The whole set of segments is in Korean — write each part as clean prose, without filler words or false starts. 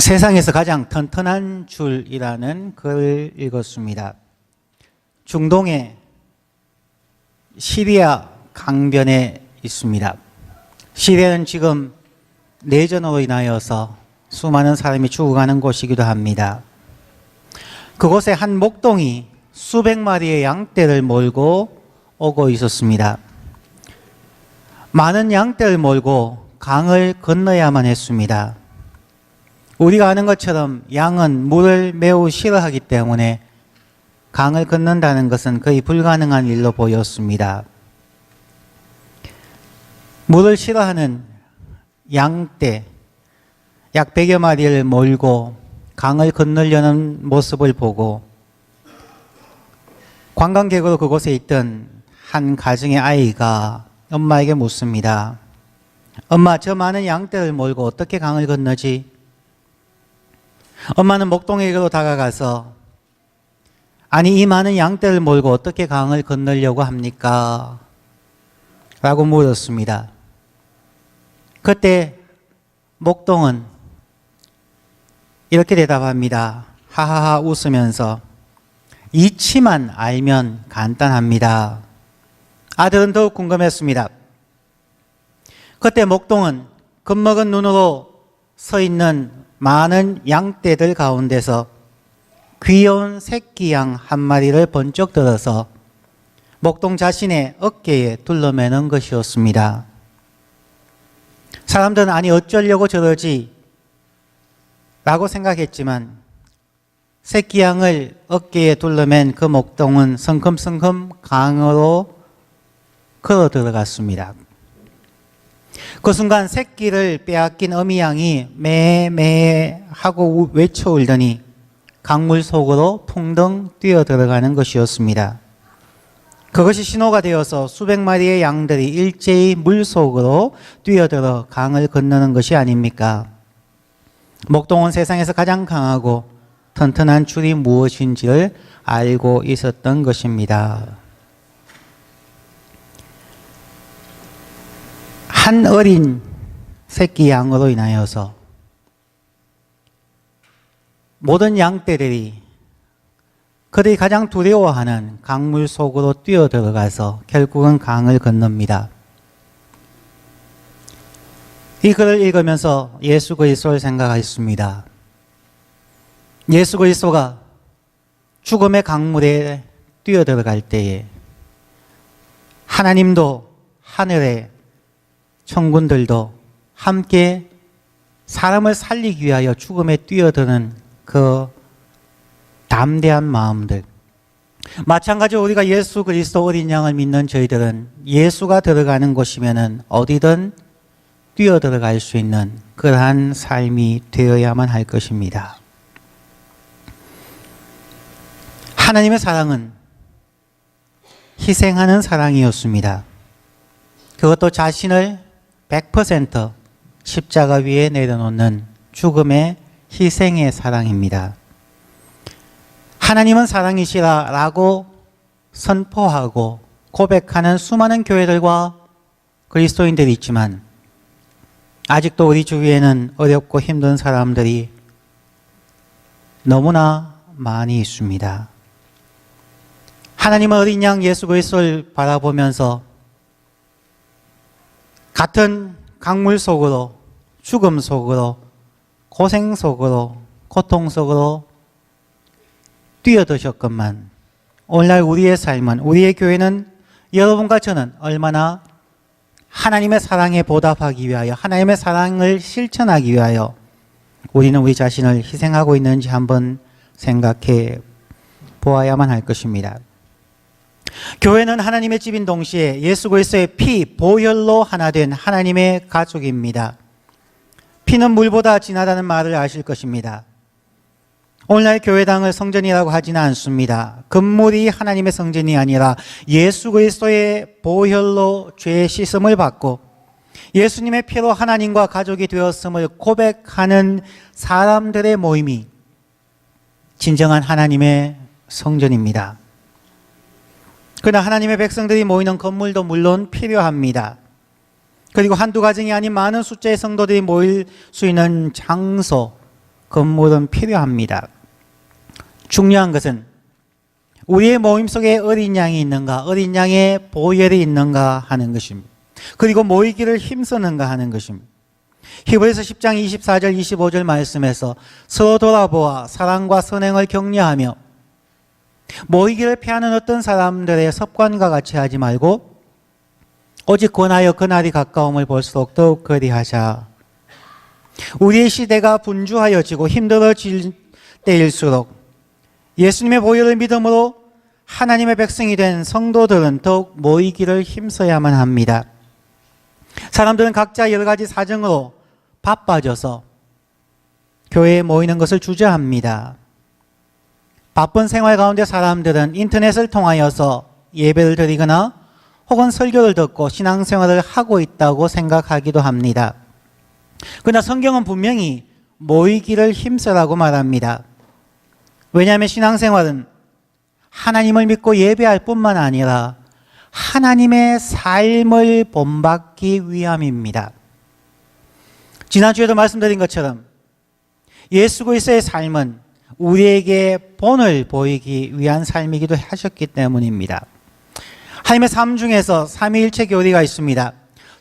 세상에서 가장 튼튼한 줄이라는 글을 읽었습니다. 중동의 시리아 강변에 있습니다. 시리아는 지금 내전으로 인하여서 수많은 사람이 죽어가는 곳이기도 합니다. 그곳에 한 목동이 수백 마리의 양떼를 몰고 오고 있었습니다. 많은 양떼를 몰고 강을 건너야만 했습니다. 우리가 아는 것처럼 양은 물을 매우 싫어하기 때문에 강을 건넌다는 것은 거의 불가능한 일로 보였습니다. 물을 싫어하는 양떼 약 100여 마리를 몰고 강을 건너려는 모습을 보고 관광객으로 그곳에 있던 한 가정의 아이가 엄마에게 묻습니다. 엄마, 저 많은 양떼를 몰고 어떻게 강을 건너지? 엄마는 목동에게로 다가가서 아니, 이 많은 양떼를 몰고 어떻게 강을 건너려고 합니까? 라고 물었습니다. 그때 목동은 이렇게 대답합니다. 하하하 웃으면서 이치만 알면 간단합니다. 아들은 더욱 궁금했습니다. 그때 목동은 겁먹은 눈으로 서 있는 많은 양떼들 가운데서 귀여운 새끼 양 한 마리를 번쩍 들어서 목동 자신의 어깨에 둘러매는 것이었습니다. 사람들은 아니 어쩌려고 저러지? 라고 생각했지만 새끼 양을 어깨에 둘러맨 그 목동은 성큼성큼 강으로 걸어 들어갔습니다. 그 순간 새끼를 빼앗긴 어미 양이 매매 하고 외쳐 울더니 강물 속으로 풍덩 뛰어 들어가는 것이었습니다. 그것이 신호가 되어서 수백 마리의 양들이 일제히 물 속으로 뛰어들어 강을 건너는 것이 아닙니까? 목동은 세상에서 가장 강하고 튼튼한 줄이 무엇인지를 알고 있었던 것입니다. 한 어린 새끼 양으로 인하여서 모든 양떼들이 그들이 가장 두려워하는 강물 속으로 뛰어들어가서 결국은 강을 건넙니다. 이 글을 읽으면서 예수 그리스도를 생각했습니다. 예수 그리스도가 죽음의 강물에 뛰어들어갈 때에 하나님도 하늘의 천군들도 함께 사람을 살리기 위하여 죽음에 뛰어드는 그 담대한 마음들. 마찬가지로 우리가 예수 그리스도 어린 양을 믿는 저희들은 예수가 들어가는 곳이면은 어디든 뛰어들어갈 수 있는 그러한 삶이 되어야만 할 것입니다. 하나님의 사랑은 희생하는 사랑이었습니다. 그것도 자신을 100% 십자가 위에 내려놓는 죽음의 희생의 사랑입니다. 하나님은 사랑이시라라고 선포하고 고백하는 수많은 교회들과 그리스도인들이 있지만 아직도 우리 주위에는 어렵고 힘든 사람들이 너무나 많이 있습니다. 하나님은 어린 양 예수 그리스도를 바라보면서 같은 강물 속으로, 죽음 속으로, 고생 속으로, 고통 속으로 뛰어드셨건만 오늘날 우리의 삶은, 우리의 교회는 여러분과 저는 얼마나 하나님의 사랑에 보답하기 위하여, 하나님의 사랑을 실천하기 위하여 우리는 우리 자신을 희생하고 있는지 한번 생각해 보아야만 할 것입니다. 교회는 하나님의 집인 동시에 예수 그리스도의 피, 보혈로 하나 된 하나님의 가족입니다. 피는 물보다 진하다는 말을 아실 것입니다. 오늘날 교회당을 성전이라고 하지는 않습니다. 건물이 하나님의 성전이 아니라 예수 그리스도의 보혈로 죄 씻음을 받고 예수님의 피로 하나님과 가족이 되었음을 고백하는 사람들의 모임이 진정한 하나님의 성전입니다. 그러나 하나님의 백성들이 모이는 건물도 물론 필요합니다. 그리고 한두 가정이 아닌 많은 숫자의 성도들이 모일 수 있는 장소, 건물은 필요합니다. 중요한 것은 우리의 모임 속에 어린 양이 있는가, 어린 양의 보혈이 있는가 하는 것입니다. 그리고 모이기를 힘쓰는가 하는 것입니다. 히브리서 10장 24절 25절 말씀에서 서로 돌아보아 사랑과 선행을 격려하며 모이기를 피하는 어떤 사람들의 습관과 같이 하지 말고 오직 권하여 그날이 가까움을 볼수록 더욱 그리하자. 우리의 시대가 분주하여지고 힘들어질 때일수록 예수님의 보혈을 믿음으로 하나님의 백성이 된 성도들은 더욱 모이기를 힘써야만 합니다. 사람들은 각자 여러 가지 사정으로 바빠져서 교회에 모이는 것을 주저합니다. 바쁜 생활 가운데 사람들은 인터넷을 통하여서 예배를 드리거나 혹은 설교를 듣고 신앙생활을 하고 있다고 생각하기도 합니다. 그러나 성경은 분명히 모이기를 힘쓰라고 말합니다. 왜냐하면 신앙생활은 하나님을 믿고 예배할 뿐만 아니라 하나님의 삶을 본받기 위함입니다. 지난주에도 말씀드린 것처럼 예수 그리스도의 삶은 우리에게 본을 보이기 위한 삶이기도 하셨기 때문입니다. 하나님의 삶 중에서 삼위일체 교리가 있습니다.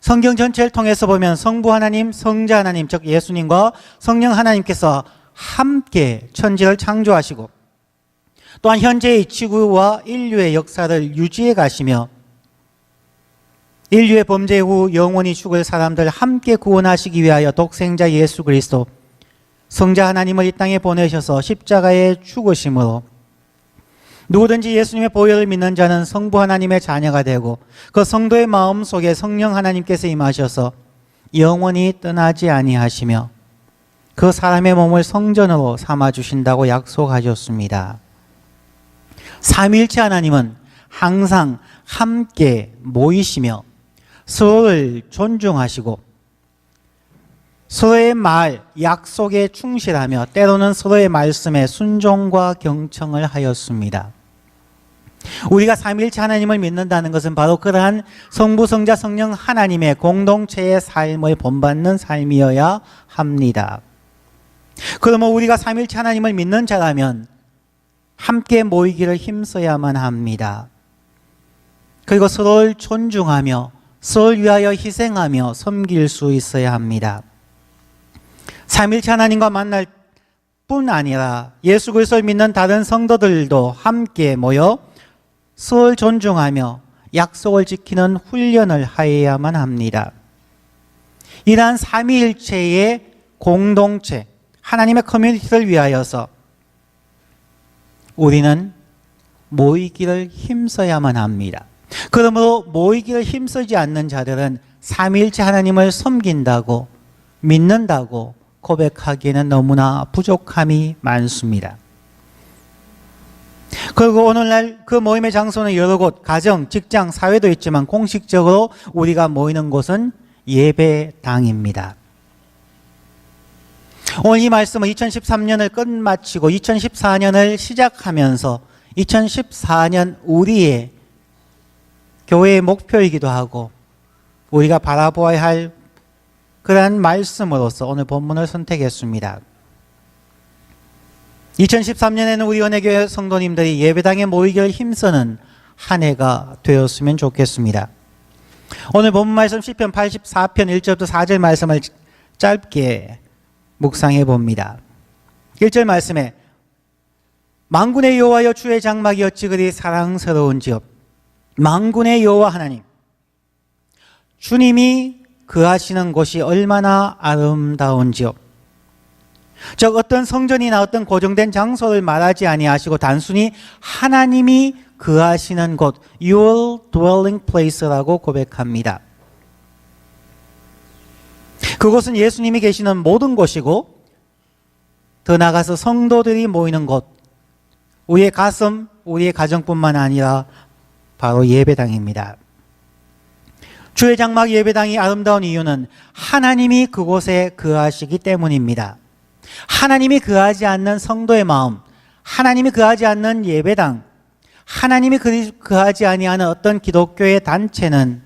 성경 전체를 통해서 보면 성부 하나님, 성자 하나님, 즉 예수님과 성령 하나님께서 함께 천지를 창조하시고 또한 현재의 지구와 인류의 역사를 유지해 가시며 인류의 범죄 후 영원히 죽을 사람들 함께 구원하시기 위하여 독생자 예수 그리스도 성자 하나님을 이 땅에 보내셔서 십자가에 죽으심으로 누구든지 예수님의 보혈을 믿는 자는 성부 하나님의 자녀가 되고 그 성도의 마음 속에 성령 하나님께서 임하셔서 영원히 떠나지 아니하시며 그 사람의 몸을 성전으로 삼아주신다고 약속하셨습니다. 삼위일체 하나님은 항상 함께 모이시며 서로를 존중하시고 서로의 말, 약속에 충실하며 때로는 서로의 말씀에 순종과 경청을 하였습니다. 우리가 삼위일체 하나님을 믿는다는 것은 바로 그러한 성부, 성자, 성령 하나님의 공동체의 삶을 본받는 삶이어야 합니다. 그러면 우리가 삼위일체 하나님을 믿는 자라면 함께 모이기를 힘써야만 합니다. 그리고 서로를 존중하며 서로를 위하여 희생하며 섬길 수 있어야 합니다. 삼위일체 하나님과 만날 뿐 아니라 예수 그리스도를 믿는 다른 성도들도 함께 모여 서로를 존중하며 약속을 지키는 훈련을 하여야만 합니다. 이러한 삼위일체의 공동체, 하나님의 커뮤니티를 위하여서 우리는 모이기를 힘써야만 합니다. 그러므로 모이기를 힘쓰지 않는 자들은 삼위일체 하나님을 섬긴다고 믿는다고 고백하기에는 너무나 부족함이 많습니다. 그리고 오늘날 그 모임의 장소는 여러 곳, 가정, 직장, 사회도 있지만 공식적으로 우리가 모이는 곳은 예배당입니다. 오늘 이 말씀은 2013년을 끝마치고 2014년을 시작하면서 2014년 우리의 교회의 목표이기도 하고 우리가 바라보아야 할 그러한 말씀으로서 오늘 본문을 선택했습니다. 2013년에는 우리 은혜교회 성도님들이 예배당에 모이기를 힘쓰는 한 해가 되었으면 좋겠습니다. 오늘 본문 말씀 시편 84편 1절부터 4절 말씀을 짧게 묵상해 봅니다. 1절 말씀에 만군의 여호와여 주의 장막이 어찌 그리 사랑스러운지요. 만군의 여호와 하나님, 주님이 거하시는 곳이 얼마나 아름다운지요. 즉 어떤 성전이나 어떤 고정된 장소를 말하지 아니하시고 단순히 하나님이 거하시는 곳, your dwelling place라고 고백합니다. 그곳은 예수님이 계시는 모든 곳이고 더 나아가서 성도들이 모이는 곳, 우리의 가슴, 우리의 가정뿐만 아니라 바로 예배당입니다. 주의 장막 예배당이 아름다운 이유는 하나님이 그곳에 거하시기 때문입니다. 하나님이 거하지 않는 성도의 마음, 하나님이 거하지 않는 예배당, 하나님이 거하지 아니하는 어떤 기독교의 단체는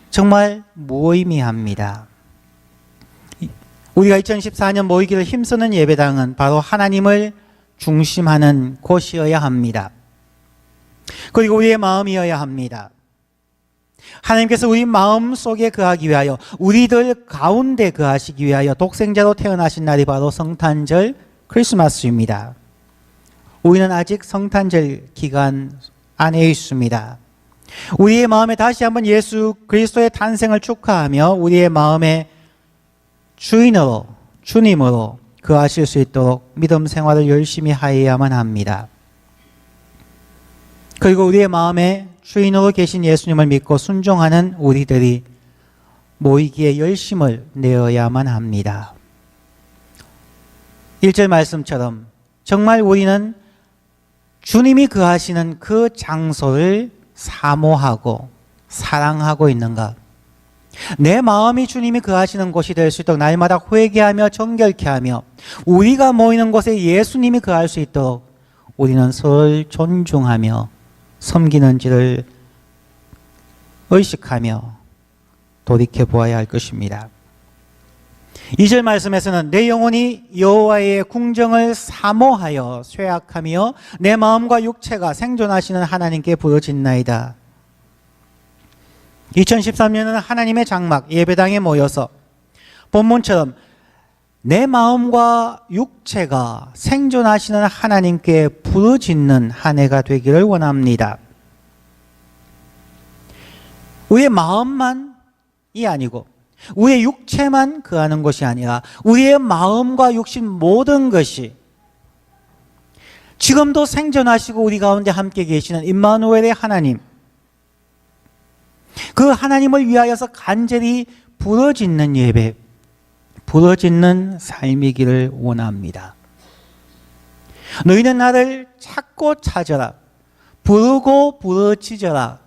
정말 무의미합니다. 우리가 2014년 모이기를 힘쓰는 예배당은 바로 하나님을 중심하는 곳이어야 합니다. 그리고 우리의 마음이어야 합니다. 하나님께서 우리 마음 속에 거하기 위하여, 우리들 가운데 거하시기 위하여 독생자로 태어나신 날이 바로 성탄절 크리스마스입니다. 우리는 아직 성탄절 기간 안에 있습니다. 우리의 마음에 다시 한번 예수 그리스도의 탄생을 축하하며 우리의 마음에 주인으로, 주님으로 거하실 수 있도록 믿음 생활을 열심히 하여야만 합니다. 그리고 우리의 마음에 주인으로 계신 예수님을 믿고 순종하는 우리들이 모이기에 열심을 내어야만 합니다. 1절 말씀처럼 정말 우리는 주님이 거하시는 그 장소를 사모하고 사랑하고 있는가? 내 마음이 주님이 거하시는 곳이 될 수 있도록 날마다 회개하며 정결케 하며 우리가 모이는 곳에 예수님이 거할 수 있도록 우리는 서로를 존중하며 섬기는지를 의식하며 돌이켜보아야 할 것입니다. 2절 말씀에서는 내 영혼이 여호와의 궁정을 사모하여 쇠약하며 내 마음과 육체가 생존하시는 하나님께 부르짖나이다. 2013년은 하나님의 장막 예배당에 모여서 본문처럼 내 마음과 육체가 생존하시는 하나님께 부르짖는 한 해가 되기를 원합니다. 우리의 마음만이 아니고 우리의 육체만 거하는 것이 아니라 우리의 마음과 육신 모든 것이 지금도 생존하시고 우리 가운데 함께 계시는 임마누엘의 하나님, 그 하나님을 위하여서 간절히 부르짖는 예배, 부르짖는 삶이기를 원합니다. 너희는 나를 찾고 찾아라, 부르고 부르짖어라.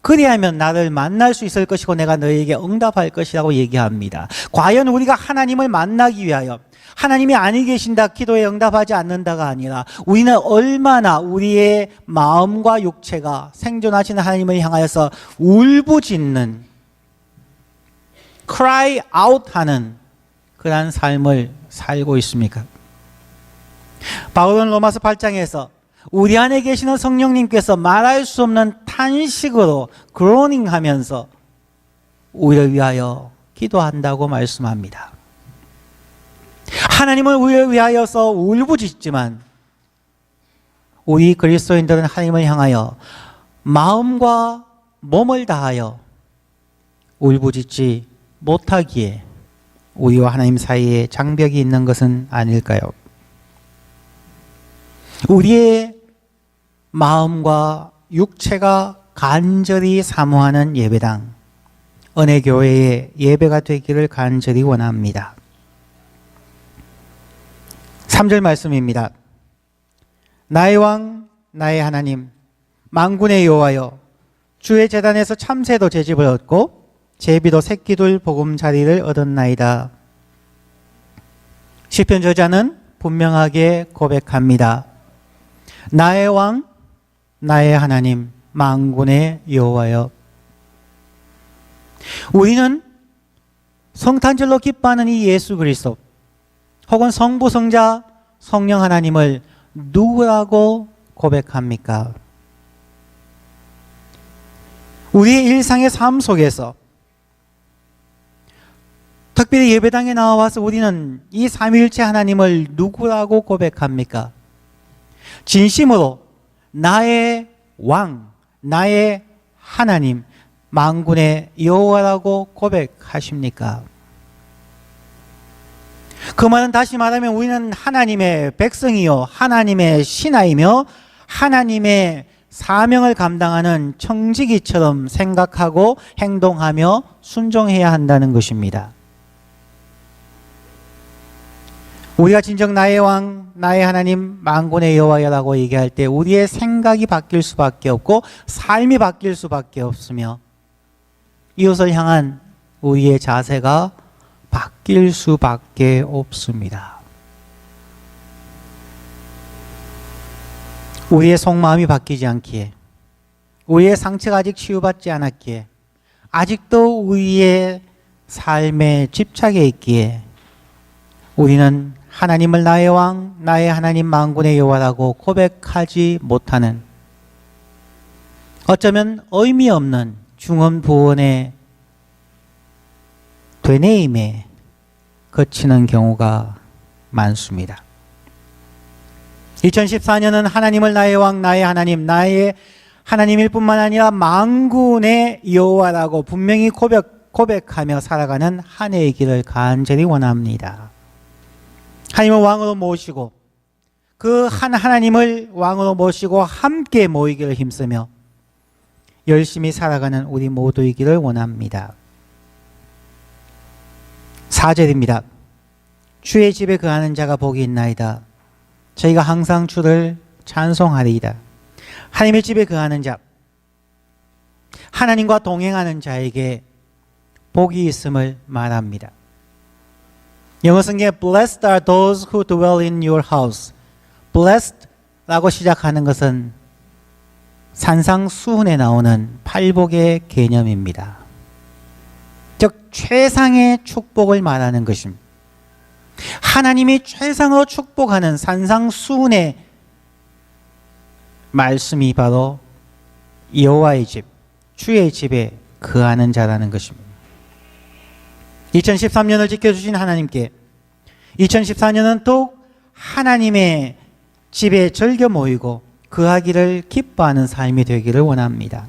그리하면 나를 만날 수 있을 것이고 내가 너희에게 응답할 것이라고 얘기합니다. 과연 우리가 하나님을 만나기 위하여 하나님이 아니 계신다, 기도에 응답하지 않는다가 아니라 우리는 얼마나 우리의 마음과 육체가 생존하시는 하나님을 향하여서 울부짖는, cry out 하는 그러한 삶을 살고 있습니까? 바울은 로마서 8장에서 우리 안에 계시는 성령님께서 말할 수 없는 탄식으로 groaning 하면서 우리를 위하여 기도한다고 말씀합니다. 하나님은 우리를 위하여서 울부짖지만 우리 그리스도인들은 하나님을 향하여 마음과 몸을 다하여 울부짖지 못하기에 우리와 하나님 사이에 장벽이 있는 것은 아닐까요? 우리의 마음과 육체가 간절히 사모하는 예배당, 은혜교회의 예배가 되기를 간절히 원합니다. 3절 말씀입니다. 나의 왕, 나의 하나님, 만군의 여호와여, 주의 제단에서 참새도 제집을 얻고 제비도 새끼둘 보금자리를 얻었나이다. 시편 저자는 분명하게 고백합니다. 나의 왕, 나의 하나님, 만군의 여호와여. 우리는 성탄절로 기뻐하는 이 예수 그리스도 혹은 성부, 성자, 성령 하나님을 누구라고 고백합니까? 우리의 일상의 삶 속에서 특별히 예배당에 나와서 우리는 이 삼위일체 하나님을 누구라고 고백합니까? 진심으로 나의 왕, 나의 하나님, 만군의 여호와라고 고백하십니까? 그 말은 다시 말하면 우리는 하나님의 백성이요, 하나님의 신하이며 하나님의 사명을 감당하는 청지기처럼 생각하고 행동하며 순종해야 한다는 것입니다. 우리가 진정 나의 왕, 나의 하나님, 만군의 여호와라고 얘기할 때 우리의 생각이 바뀔 수밖에 없고 삶이 바뀔 수밖에 없으며 이웃을 향한 우리의 자세가 바뀔 수밖에 없습니다. 우리의 속마음이 바뀌지 않기에, 우리의 상처가 아직 치유받지 않았기에, 아직도 우리의 삶에 집착해 있기에 우리는 하나님을 나의 왕, 나의 하나님 만군의 여호와라고 고백하지 못하는, 어쩌면 의미 없는 중언부언의 되뇌임에 그치는 경우가 많습니다. 2014년은 하나님을 나의 왕, 나의 하나님, 나의 하나님일 뿐만 아니라 만군의 여호와라고 분명히 고백하며 살아가는 한 해이기를 간절히 원합니다. 하나님을 왕으로 모시고 그 한 하나님을 왕으로 모시고 함께 모이기를 힘쓰며 열심히 살아가는 우리 모두이기를 원합니다. 4절입니다. 주의 집에 거하는 자가 복이 있나이다. 저희가 항상 주를 찬송하리이다. 하나님의 집에 거하는 자, 하나님과 동행하는 자에게 복이 있음을 말합니다. 영어 성경에 Blessed are those who dwell in your house. Blessed 라고 시작하는 것은 산상수훈에 나오는 팔복의 개념입니다. 즉 최상의 축복을 말하는 것입니다. 하나님이 최상으로 축복하는 산상수훈의 말씀이 바로 여호와의 집, 주의 집에 거하는 자라는 것입니다. 2013년을 지켜주신 하나님께 2014년은 더욱 하나님의 집에 즐겨 모이고 거하기를 기뻐하는 삶이 되기를 원합니다.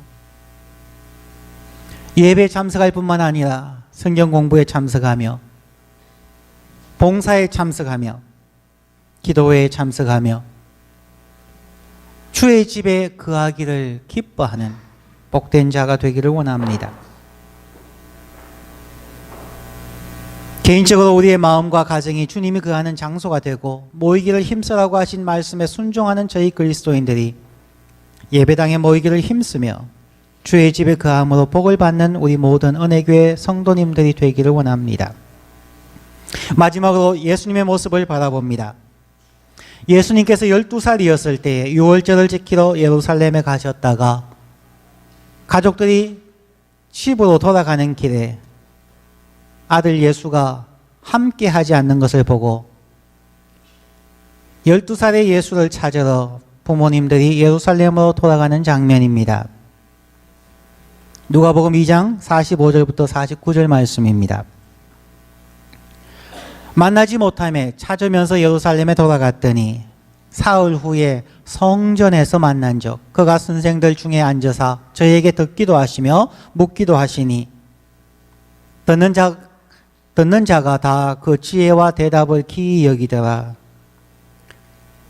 예배에 참석할 뿐만 아니라 성경 공부에 참석하며 봉사에 참석하며 기도회에 참석하며 주의 집에 거하기를 기뻐하는 복된 자가 되기를 원합니다. 개인적으로 우리의 마음과 가정이 주님이 거하는 장소가 되고 모이기를 힘쓰라고 하신 말씀에 순종하는 저희 그리스도인들이 예배당에 모이기를 힘쓰며 주의 집에 거함으로 복을 받는 우리 모든 은혜교회 성도님들이 되기를 원합니다. 마지막으로 예수님의 모습을 바라봅니다. 예수님께서 12살이었을 때 유월절을 지키러 예루살렘에 가셨다가 가족들이 집으로 돌아가는 길에 아들 예수가 함께 하지 않는 것을 보고 12살의 예수를 찾으러 부모님들이 예루살렘으로 돌아가는 장면입니다. 누가복음 2장 45절부터 49절 말씀입니다. 만나지 못하며 찾으면서 예루살렘에 돌아갔더니 사흘 후에 성전에서 만난 적 그가 선생들 중에 앉아서 저에게 듣기도 하시며 묻기도 하시니 듣는 자가 다 그 지혜와 대답을 기이 여기더라.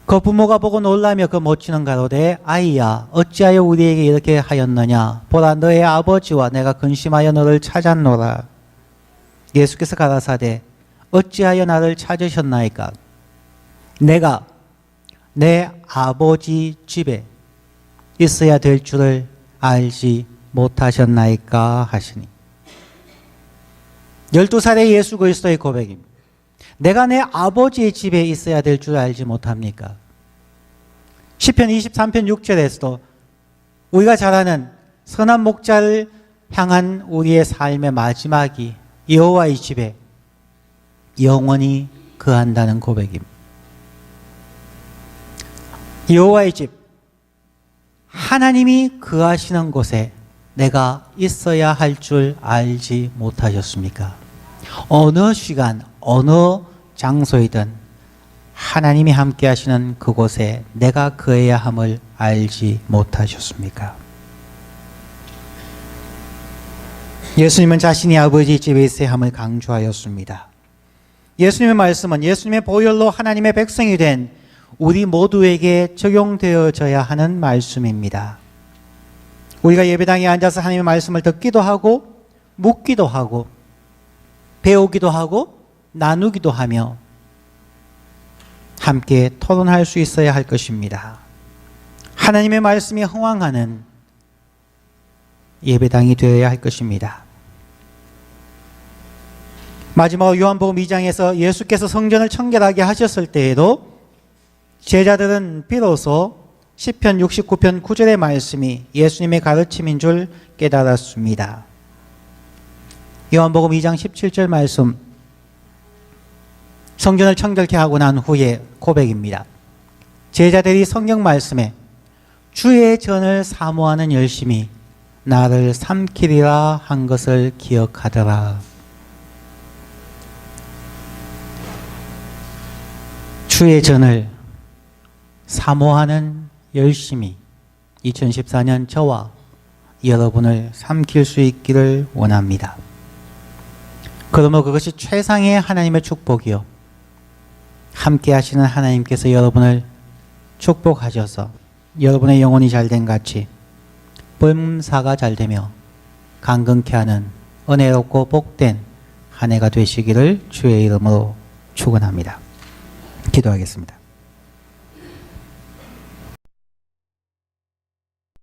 그 부모가 보고 놀라며 그 모치는 가로되 아이야 어찌하여 우리에게 이렇게 하였느냐 보라 너의 아버지와 내가 근심하여 너를 찾았노라. 예수께서 가라사대 어찌하여 나를 찾으셨나이까 내가 내 아버지 집에 있어야 될 줄을 알지 못하셨나이까 하시니 12살의 예수 그리스도의 고백입니다. 내가 내 아버지의 집에 있어야 될 줄 알지 못합니까? 시편 23편 6절에서도 우리가 잘 아는 선한 목자를 향한 우리의 삶의 마지막이 여호와의 집에 영원히 거한다는 고백입니다. 여호와의 집, 하나님이 거하시는 곳에 내가 있어야 할 줄 알지 못하셨습니까? 어느 시간, 어느 장소이든 하나님이 함께 하시는 그곳에 내가 거해야 함을 알지 못하셨습니까? 예수님은 자신이 아버지 집에 있어야 함을 강조하였습니다. 예수님의 말씀은 예수님의 보혈로 하나님의 백성이 된 우리 모두에게 적용되어져야 하는 말씀입니다. 우리가 예배당에 앉아서 하나님의 말씀을 듣기도 하고 묻기도 하고 배우기도 하고 나누기도 하며 함께 토론할 수 있어야 할 것입니다. 하나님의 말씀이 흥왕하는 예배당이 되어야 할 것입니다. 마지막으로 요한복음 2장에서 예수께서 성전을 청결하게 하셨을 때에도 제자들은 비로소 시편 69편 9절의 말씀이 예수님의 가르침인 줄 깨달았습니다. 요한복음 2장 17절 말씀 성전을 청결케 하고 난 후에 고백입니다. 제자들이 성경 말씀에 주의 전을 사모하는 열심이 나를 삼키리라 한 것을 기억하더라. 주의 전을 사모하는 열심이 2014년 저와 여러분을 삼킬 수 있기를 원합니다. 그러므로 그것이 최상의 하나님의 축복이요, 함께 하시는 하나님께서 여러분을 축복하셔서 여러분의 영혼이 잘된 같이 범사가 잘되며 강건케 하는 은혜롭고 복된 한 해가 되시기를 주의 이름으로 축원합니다. 기도하겠습니다.